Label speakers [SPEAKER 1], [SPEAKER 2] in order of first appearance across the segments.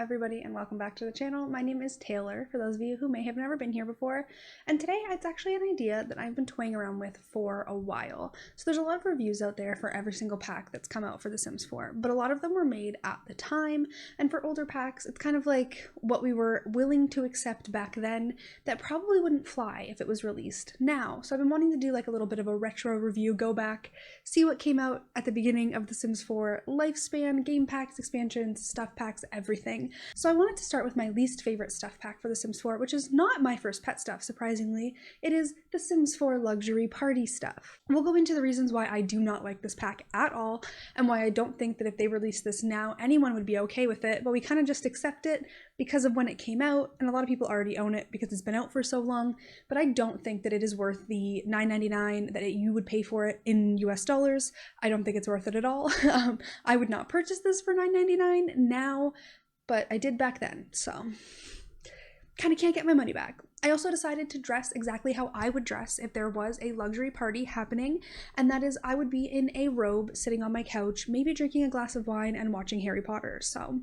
[SPEAKER 1] everybody, and welcome back to the channel. My name is Taylor, for those of you who may have never been here before, and today it's actually an idea that I've been toying around with for a while. So there's a lot of reviews out there for every single pack that's come out for The Sims 4, but a lot of them were made at the time, and for older packs, it's kind of like what we were willing to accept back then that probably wouldn't fly if it was released now. So I've been wanting to do like a little bit of a retro review, go back, see what came out at the beginning of The Sims 4 lifespan, game packs, expansions, stuff packs, everything. So I wanted to start with my least favorite stuff pack for The Sims 4, which is not my first pet stuff, surprisingly. It is The Sims 4 luxury party stuff. We'll go into the reasons why I do not like this pack at all, and why I don't think that if they released this now, anyone would be okay with it, but we kind of just accept it because of when it came out, and a lot of people already own it because it's been out for so long, but I don't think that it is worth the $9.99 that you would pay for it in US dollars. I don't think it's worth it at all. I would not purchase this for $9.99 now, but I did back then, so kind of can't get my money back. I also decided to dress exactly how I would dress if there was a luxury party happening, and that is I would be in a robe sitting on my couch, maybe drinking a glass of wine and watching Harry Potter, so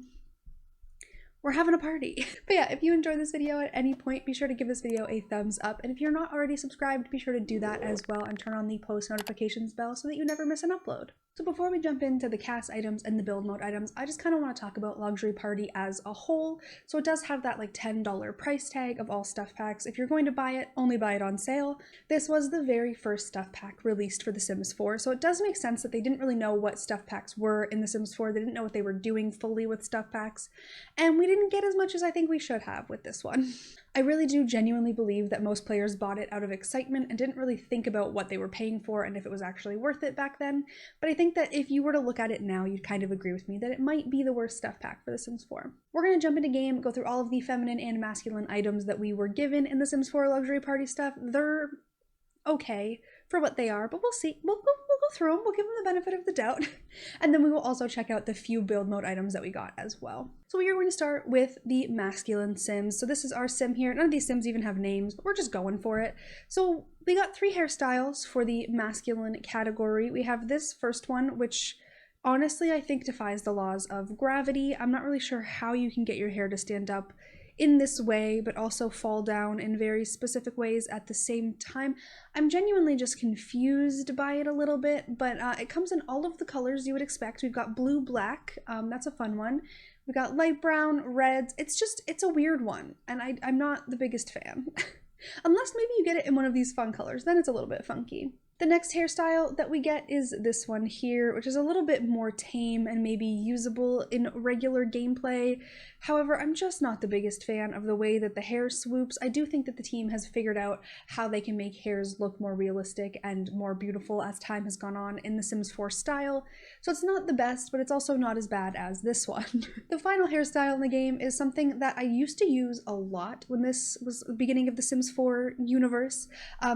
[SPEAKER 1] we're having a party. But yeah, if you enjoyed this video at any point, be sure to give this video a thumbs up, and if you're not already subscribed, be sure to do that as well and turn on the post notifications bell so that you never miss an upload. So before we jump into the cast items and the build mode items, I just kind of want to talk about Luxury Party as a whole. So it does have that like $10 price tag of all stuff packs. If you're going to buy it, only buy it on sale. This was the very first stuff pack released for The Sims 4, so it does make sense that they didn't really know what stuff packs were in The Sims 4. They didn't know what they were doing fully with stuff packs, and we didn't get as much as I think we should have with this one. I really do genuinely believe that most players bought it out of excitement and didn't really think about what they were paying for and if it was actually worth it back then, but I think that if you were to look at it now, you'd kind of agree with me that it might be the worst stuff pack for The Sims 4. We're going to jump into game, go through all of the feminine and masculine items that we were given in The Sims 4 luxury party stuff. They're okay for what they are, but we'll see. We'll go through them, we'll give them the benefit of the doubt, and then we will also check out the few build mode items that we got as well. So we are going to start with the masculine Sims. So this is our Sim here. None of these Sims even have names, but we're just going for it. So we got 3 hairstyles for the masculine category. We have this first one, which honestly I think defies the laws of gravity. I'm not really sure how you can get your hair to stand up in this way, but also fall down in very specific ways at the same time. I'm genuinely just confused by it a little bit, but it comes in all of the colors you would expect. We've got blue, black, that's a fun one. We got light brown, reds. It's a weird one, and I'm not the biggest fan. Unless maybe you get it in one of these fun colors, then it's a little bit funky. The next hairstyle that we get is this one here, which is a little bit more tame and maybe usable in regular gameplay. However, I'm just not the biggest fan of the way that the hair swoops. I do think that the team has figured out how they can make hairs look more realistic and more beautiful as time has gone on in the Sims 4 style. So it's not the best, but it's also not as bad as this one. The final hairstyle in the game is something that I used to use a lot when this was the beginning of the Sims 4 universe.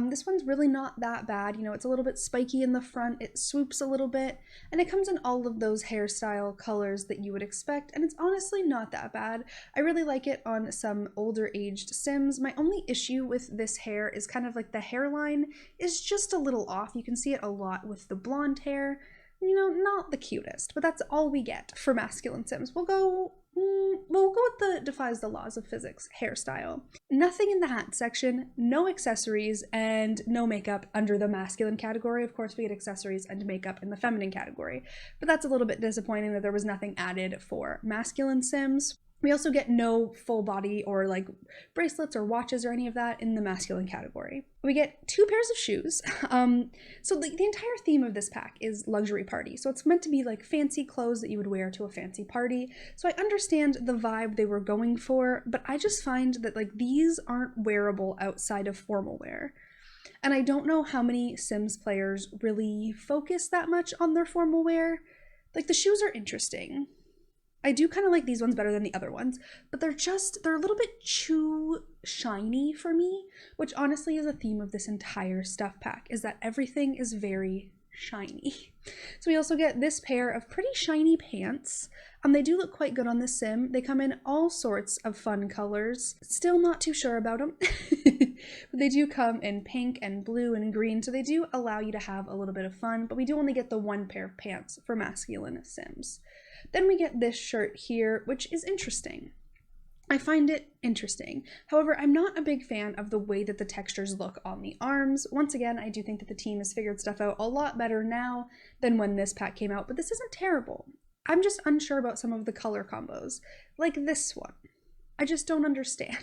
[SPEAKER 1] This one's really not that bad. You know, it's a little bit spiky in the front, it swoops a little bit, and it comes in all of those hairstyle colors that you would expect, and it's honestly not that bad. I really like it on some older aged Sims. My only issue with this hair is kind of like the hairline is just a little off. You can see it a lot with the blonde hair. You know, not the cutest, but that's all we get for masculine Sims. We'll go with the defies the laws of physics hairstyle. Nothing in the hat section, no accessories, and no makeup under the masculine category. Of course, we get accessories and makeup in the feminine category, but that's a little bit disappointing that there was nothing added for masculine Sims. We also get no full body or like bracelets or watches or any of that in the masculine category. We get 2 pairs of shoes. So the entire theme of this pack is luxury party. So it's meant to be like fancy clothes that you would wear to a fancy party. So I understand the vibe they were going for, but I just find that like these aren't wearable outside of formal wear. And I don't know how many Sims players really focus that much on their formal wear. Like the shoes are interesting. I do kind of like these ones better than the other ones, but they're a little bit too shiny for me, which honestly is a theme of this entire stuff pack, is that everything is very shiny. So we also get this pair of pretty shiny pants. They do look quite good on the Sim. They come in all sorts of fun colors. Still not too sure about them. But they do come in pink and blue and green, so they do allow you to have a little bit of fun, but we do only get the 1 pair of pants for masculine Sims. Then we get this shirt here, which is interesting. I find it interesting. However, I'm not a big fan of the way that the textures look on the arms. Once again, I do think that the team has figured stuff out a lot better now than when this pack came out, but this isn't terrible. I'm just unsure about some of the color combos, like this one. I just don't understand.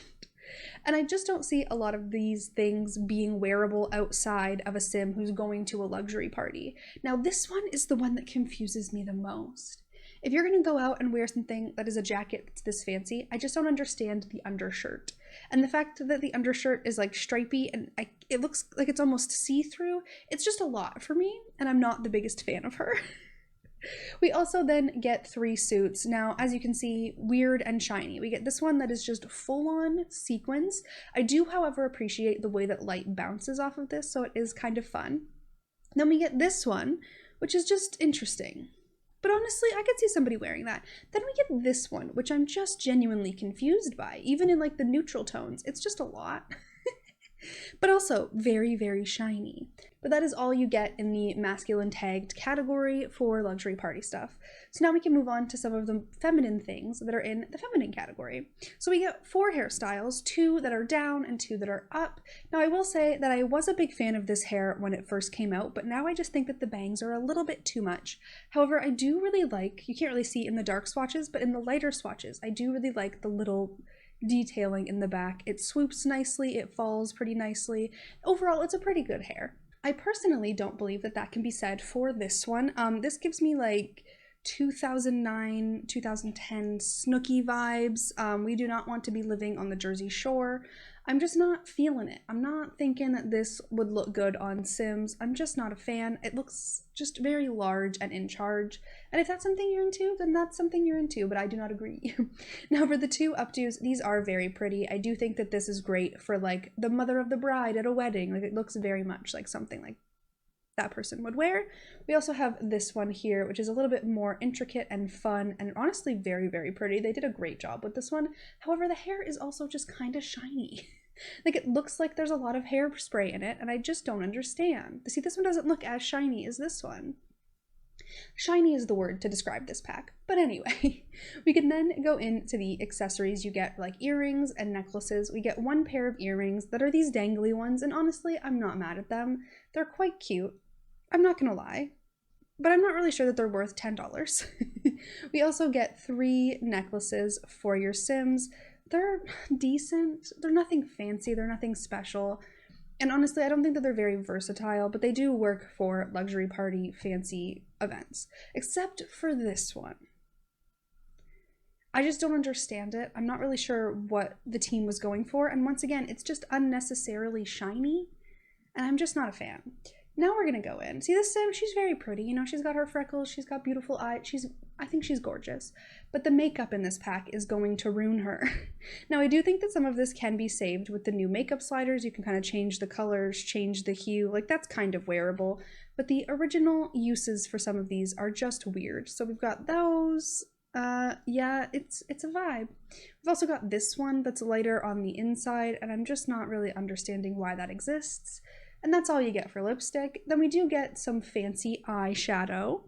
[SPEAKER 1] And I just don't see a lot of these things being wearable outside of a sim who's going to a luxury party. Now, this one is the one that confuses me the most. If you're going to go out and wear something that is a jacket that's this fancy, I just don't understand the undershirt. And the fact that the undershirt is like stripy and it looks like it's almost see-through, it's just a lot for me, and I'm not the biggest fan of her. We also then get 3 suits. Now, as you can see, weird and shiny. We get this one that is just full-on sequins. I do, however, appreciate the way that light bounces off of this, so it is kind of fun. Then we get this one, which is just interesting. But honestly, I could see somebody wearing that. Then we get this one, which I'm just genuinely confused by. Even in like the neutral tones, it's just a lot. But also very, very shiny. But that is all you get in the masculine tagged category for luxury party stuff. So now we can move on to some of the feminine things that are in the feminine category. So we get 4 hairstyles, 2 that are down and 2 that are up. Now I will say that I was a big fan of this hair when it first came out, but now I just think that the bangs are a little bit too much. However, I do really like, you can't really see in the dark swatches, but in the lighter swatches, I do really like the little detailing in the back. It swoops nicely, it falls pretty nicely. Overall, it's a pretty good hair. I personally don't believe that that can be said for this one. This gives me like 2009, 2010 Snooki vibes. We do not want to be living on the Jersey Shore. I'm just not feeling it. I'm not thinking that this would look good on Sims. I'm just not a fan. It looks just very large and in charge. And if that's something you're into, then that's something you're into, but I do not agree. Now for the 2 updos, these are very pretty. I do think that this is great for like the mother of the bride at a wedding. Like it looks very much like something like that person would wear. We also have this one here, which is a little bit more intricate and fun and honestly very, very pretty. They did a great job with this one. However, the hair is also just kind of shiny. Like it looks like there's a lot of hairspray in it and I just don't understand. See, this one doesn't look as shiny as this one. Shiny is the word to describe this pack. But anyway, we can then go into the accessories. You get like earrings and necklaces. We get 1 pair of earrings that are these dangly ones, and honestly, I'm not mad at them. They're quite cute. I'm not gonna lie, but I'm not really sure that they're worth $10. We also get 3 necklaces for your Sims. They're decent. They're nothing fancy. They're nothing special. And honestly, I don't think that they're very versatile, but they do work for luxury party fancy events, except for this one. I just don't understand it. I'm not really sure what the team was going for. And once again, it's just unnecessarily shiny, and I'm just not a fan. Now we're gonna go in. See this Sim? She's very pretty. You know, she's got her freckles, she's got beautiful eyes. I think she's gorgeous. But the makeup in this pack is going to ruin her. Now I do think that some of this can be saved with the new makeup sliders. You can kind of change the colors, change the hue. Like that's kind of wearable. But the original uses for some of these are just weird. So we've got those. Yeah, it's a vibe. We've also got this one that's lighter on the inside, and I'm just not really understanding why that exists. And that's all you get for lipstick. Then we do get some fancy eyeshadow.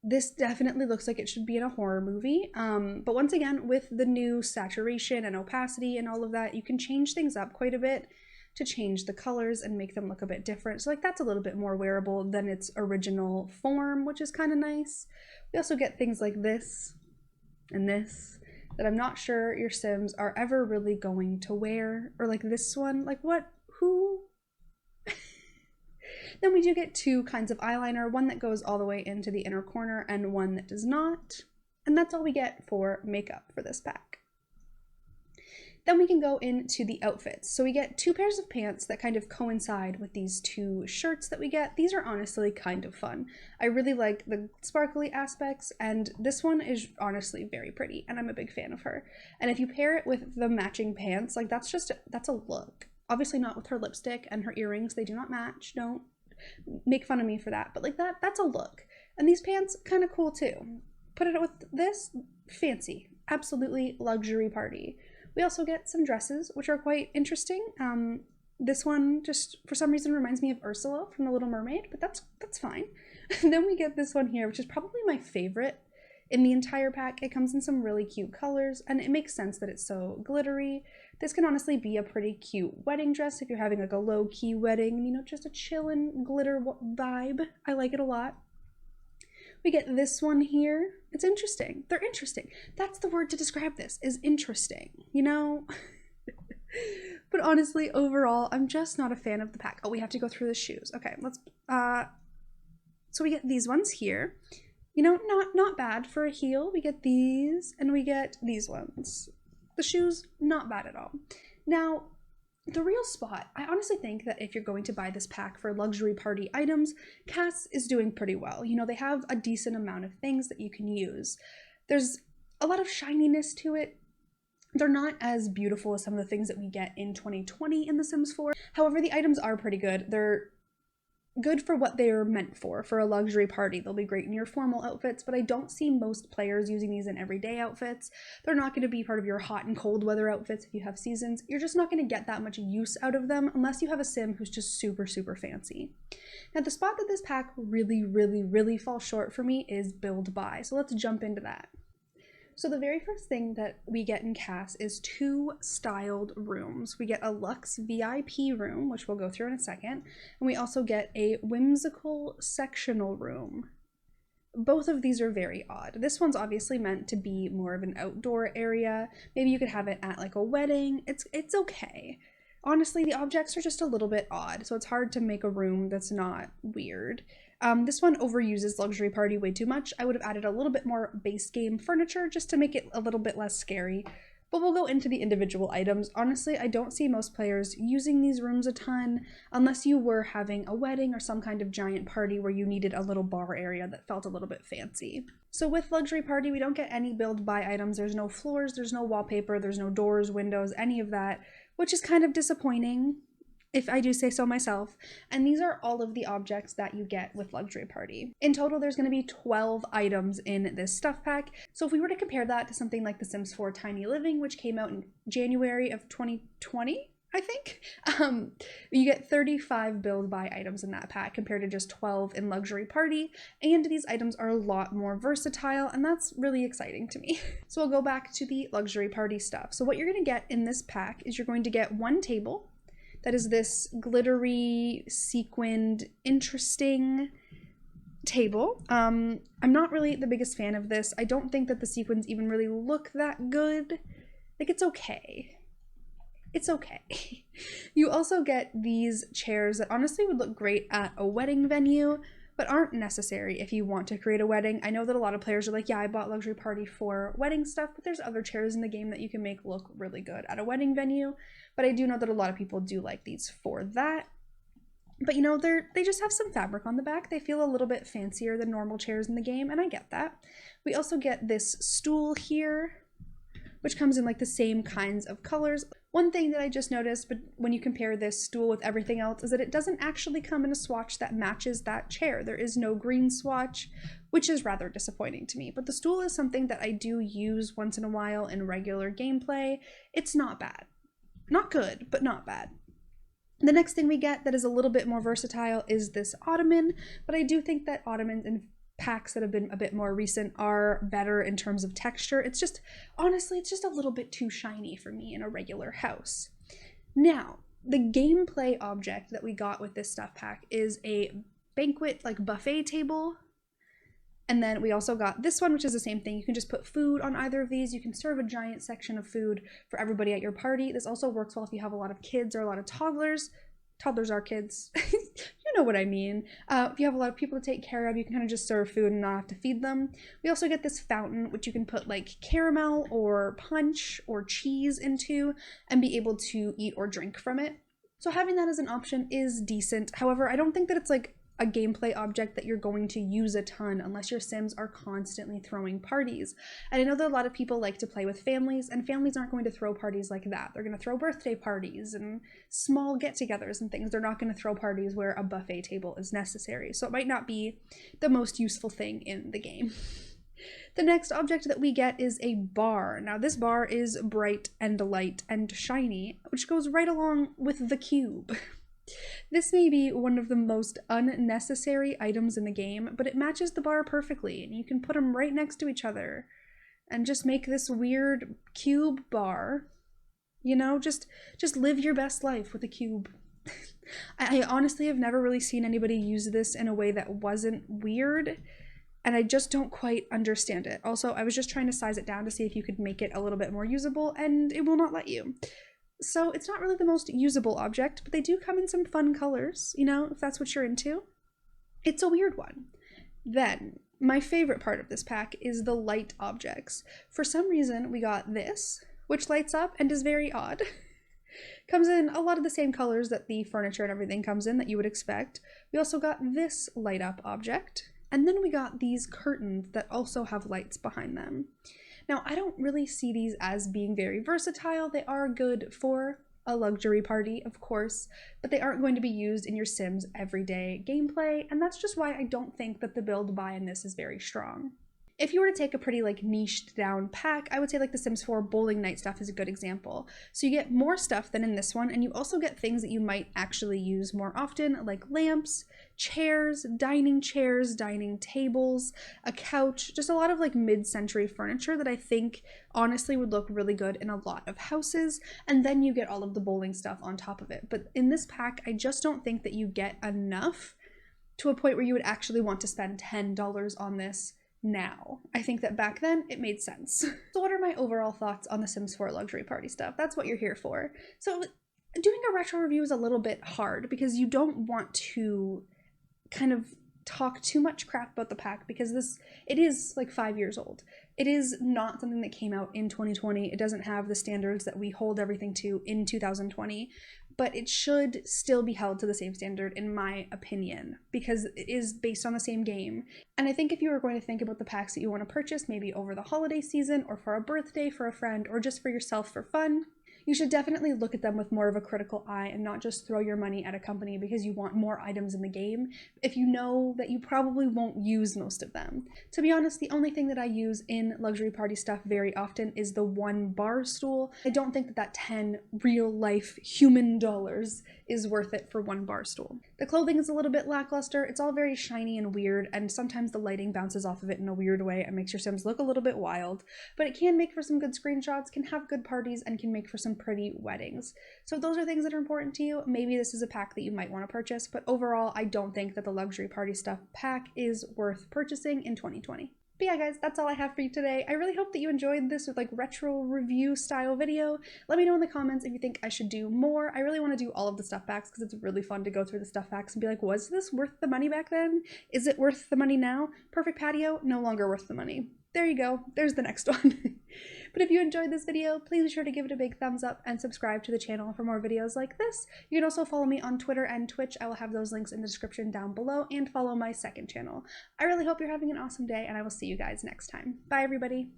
[SPEAKER 1] This definitely looks like it should be in a horror movie. But once again, with the new saturation and opacity and all of that, you can change things up quite a bit to change the colors and make them look a bit different. So like that's a little bit more wearable than its original form, which is kind of nice. We also get things like this and this that I'm not sure your Sims are ever really going to wear. Or like this one, like what, who? Then we do get 2 kinds of eyeliner, one that goes all the way into the inner corner and one that does not. And that's all we get for makeup for this pack. Then we can go into the outfits. So we get 2 pairs of pants that kind of coincide with these 2 shirts that we get. These are honestly kind of fun. I really like the sparkly aspects, and this one is honestly very pretty, and I'm a big fan of her. And if you pair it with the matching pants, like that's a look. Obviously not with her lipstick and her earrings. They do not match. Don't make fun of me for that. But like that's a look. And these pants, kind of cool too. Put it with this, fancy. Absolutely luxury party. We also get some dresses, which are quite interesting. This one just for some reason reminds me of Ursula from The Little Mermaid, but that's fine. And then we get this one here, which is probably my favorite. in the entire pack. It comes in some really cute colors, and it makes sense that it's so glittery. This can honestly be a pretty cute wedding dress if you're having like a low-key wedding, you know, just a chillin' glitter vibe. I like it a lot. We get this one here. It's interesting. They're interesting. That's the word to describe this, is interesting, you know? But honestly, overall, I'm just not a fan of the pack. Oh, we have to go through the shoes. Okay, let's, so we get these ones here. You know, not bad for a heel. We get these, and we get these ones. The shoes, not bad at all. Now, the real spot, I honestly think that if you're going to buy this pack for luxury party items, Cass is doing pretty well. You know, they have a decent amount of things that you can use. There's a lot of shininess to it. They're not as beautiful as some of the things that we get in 2020 in The Sims 4. However, the items are pretty good. They're good for what they're meant for a luxury party. They'll be great in your formal outfits, but I don't see most players using these in everyday outfits. They're not going to be part of your hot and cold weather outfits if you have seasons. You're just not going to get that much use out of them unless you have a sim who's just super, super fancy. Now, the spot that this pack really falls short for me is build buy. So let's jump into that. So the very first thing that we get in Cass is 2 styled rooms. We get a luxe VIP room, which we'll go through in a second, and we also get a whimsical sectional room. Both of these are very odd. This one's obviously meant to be more of an outdoor area. Maybe you could have it at like a wedding. It's okay. Honestly, the objects are just a little bit odd, so it's hard to make a room that's not weird. This one overuses luxury party way too much. I would have added a little bit more base game furniture just to make it a little bit less scary, but we'll go into the individual items. Honestly, I don't see most players using these rooms a ton unless you were having a wedding or some kind of giant party where you needed a little bar area that felt a little bit fancy. So with luxury party, we don't get any build buy items. There's no floors, there's no wallpaper, there's no doors, windows, any of that, which is kind of disappointing, if I do say so myself. And these are all of the objects that you get with luxury party. In total, there's going to be 12 items in this stuff pack. So if we were to compare that to something like The Sims 4 Tiny Living, which came out in January of 2020, I think, you get 35 build buy items in that pack compared to just 12 in luxury party. And these items are a lot more versatile, and that's really exciting to me. So we'll go back to the luxury party stuff. So what you're going to get in this pack is you're going to get 1 table that is this glittery, sequined, interesting table. I'm not really the biggest fan of this. I don't think that the sequins even really look that good. Like, it's okay. It's okay. You also get these chairs that honestly would look great at a wedding venue, but aren't necessary if you want to create a wedding. I know that a lot of players are like, yeah, I bought luxury party for wedding stuff, but there's other chairs in the game that you can make look really good at a wedding venue. But I do know that a lot of people do like these for that. But you know, they just have some fabric on the back. They feel a little bit fancier than normal chairs in the game, and I get that. We also get this stool here, which comes in like the same kinds of colors. One thing that I just noticed, but when you compare this stool with everything else, is that it doesn't actually come in a swatch that matches that chair. There is no green swatch, which is rather disappointing to me. But the stool is something that I do use once in a while in regular gameplay. It's not bad. Not good, but not bad. The next thing we get that is a little bit more versatile is this ottoman, but I do think that ottomans in packs that have been a bit more recent are better in terms of texture. It's just, honestly, it's just a little bit too shiny for me in a regular house. Now, the gameplay object that we got with this stuff pack is a banquet, like buffet table. And then we also got this one, which is the same thing. You can just put food on either of these. You can serve a giant section of food for everybody at your party. This also works well if you have a lot of kids or a lot of toddlers. Toddlers are kids. You know what I mean. If you have a lot of people to take care of, you can kind of just serve food and not have to feed them. We also get this fountain, which you can put like caramel or punch or cheese into and be able to eat or drink from it. So having that as an option is decent. However, I don't think that it's like a gameplay object that you're going to use a ton unless your Sims are constantly throwing parties. And I know that a lot of people like to play with families, and families aren't going to throw parties like that. They're going to throw birthday parties and small get-togethers and things. They're not going to throw parties where a buffet table is necessary. So it might not be the most useful thing in the game. The next object that we get is a bar. Now this bar is bright and light and shiny, which goes right along with the cube. This may be one of the most unnecessary items in the game, but it matches the bar perfectly, and you can put them right next to each other and just make this weird cube bar. You know, just live your best life with a cube. I honestly have never really seen anybody use this in a way that wasn't weird, and I just don't quite understand it. Also, I was just trying to size it down to see if you could make it a little bit more usable, and it will not let you. So it's not really the most usable object, but they do come in some fun colors, you know, if that's what you're into. It's a weird one. Then, my favorite part of this pack is the light objects. For some reason, we got this, which lights up and is very odd. Comes in a lot of the same colors that the furniture and everything comes in that you would expect. We also got this light up object, and then we got these curtains that also have lights behind them. Now, I don't really see these as being very versatile. They are good for a luxury party, of course, but they aren't going to be used in your Sims everyday gameplay, and that's just why I don't think that the build buy in this is very strong. If you were to take a pretty like niched down pack, I would say like the Sims 4 bowling night stuff is a good example. So you get more stuff than in this one, and you also get things that you might actually use more often, like lamps, chairs, dining tables, a couch, just a lot of like mid-century furniture that I think honestly would look really good in a lot of houses, and then you get all of the bowling stuff on top of it. But in this pack, I just don't think that you get enough to a point where you would actually want to spend $10 on this now. I think that back then it made sense. So what are my overall thoughts on the Sims 4 luxury party stuff? That's what you're here for. So doing a retro review is a little bit hard because you don't want to kind of talk too much crap about the pack because it is like 5 years old. It is not something that came out in 2020. It doesn't have the standards that we hold everything to in 2020, but it should still be held to the same standard in my opinion because it is based on the same game. And I think if you were going to think about the packs that you want to purchase maybe over the holiday season or for a birthday for a friend or just for yourself for fun, you should definitely look at them with more of a critical eye and not just throw your money at a company because you want more items in the game if you know that you probably won't use most of them. To be honest, the only thing that I use in luxury party stuff very often is the one bar stool. I don't think that 10 real life human dollars is worth it for one bar stool. The clothing is a little bit lackluster. It's all very shiny and weird, and sometimes the lighting bounces off of it in a weird way and makes your Sims look a little bit wild, but it can make for some good screenshots, can have good parties, and can make for some pretty weddings. So if those are things that are important to you, maybe this is a pack that you might want to purchase, but overall, I don't think that the luxury party stuff pack is worth purchasing in 2020. But yeah, guys, that's all I have for you today. I really hope that you enjoyed this with like retro review style video. Let me know in the comments if you think I should do more. I really want to do all of the stuff packs because it's really fun to go through the stuff packs and be like, was this worth the money back then? Is it worth the money now? Perfect patio, no longer worth the money. There you go. There's the next one. But if you enjoyed this video, please be sure to give it a big thumbs up and subscribe to the channel for more videos like this. You can also follow me on Twitter and Twitch. I will have those links in the description down below, and follow my second channel. I really hope you're having an awesome day, and I will see you guys next time. Bye, everybody.